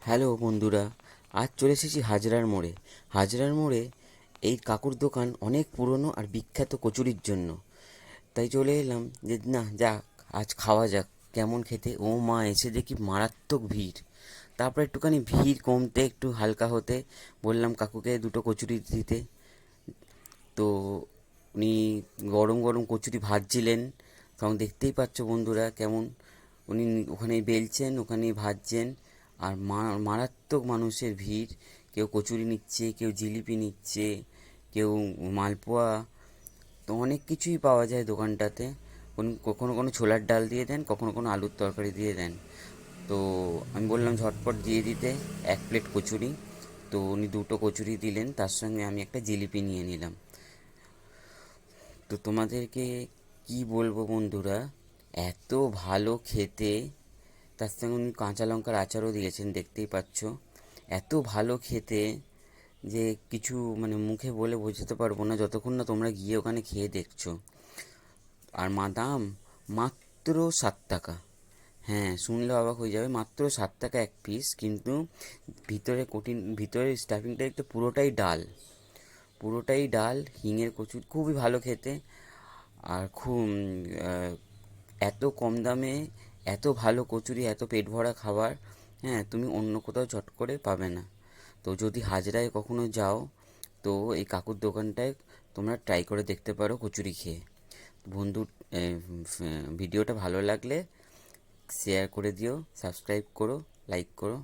Hello বন্ধুরা, আজ চলে এসেছি হাজরার মোড়ে। হাজরার মোড়ে এই কাকুর দোকান অনেক পুরনো আর বিখ্যাত কচুরির জন্য। তাই চলে এলাম যে না যাক, আজ খাওয়া যাক কেমন খেতে। ও মা, এসে দেখি মারাত্মক ভিড়। তারপর একটুখানি ভিড় কমতে, একটু হালকা হতে বললাম কাকুকে দুটো কচুরি দিতে। তো উনি গরম গরম কচুরি ভাজছিলেন, তখন দেখতেই পাচ্ছ বন্ধুরা কেমন উনি ওখানে বেলছেন, ওখানে ভাজছেন। আর মারাত্মক মানুষের ভিড়। কেউ কচুরি নিচ্ছে, কেউ জিলিপি নিচ্ছে, কেউ মালপোয়া। তো অনেক কিছুই পাওয়া যায় দোকানটাতে। কখনো কোনো ছোলার ডাল দিয়ে দেন, কখনো কোনো আলুর তরকারি দিয়ে দেন। তো আমি বললাম ঝটপট দিয়ে দিতে 1 প্লেট কচুরি। তো উনি দুটো কচুরি দিলেন, তার সঙ্গে আমি একটা জিলিপি নিয়ে নিলাম। তো তোমাদেরকে কি বলবো বন্ধুরা, এত ভালো খেতে। তার সঙ্গে উনি কাঁচা লঙ্কার আচারও দিয়েছেন, দেখতেই পাচ্ছ। এত ভালো খেতে যে কিছু মানে মুখে বলে বোঝাতে পারবো না, যতক্ষণ না তোমরা গিয়ে ওখানে খেয়ে দেখছো। আর দাম মাত্র 7 টাকা। হ্যাঁ, শুনলে অবাক হয়ে যাবে, মাত্র 7 টাকা 1 পিস। কিন্তু ভিতরের স্টাফিংটা একটু পুরোটাই ডাল, হিঙের কচুরি, খুবই ভালো খেতে। আর খুব এত কম দামে এত ভালো কচুরি, এত পেট ভরা খাবার, হ্যাঁ, তুমি অন্য কোথাও চট করে পাবে না। তো যদি হাজরায় কখনো যাও, তো এই কাকুর দোকানটায় তোমরা ট্রাই করে দেখতে পারো কচুরি খেয়ে। বন্ধু, ভিডিওটা ভালো লাগলে শেয়ার করে দিও, সাবস্ক্রাইব করো, লাইক করো।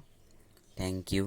Thank you.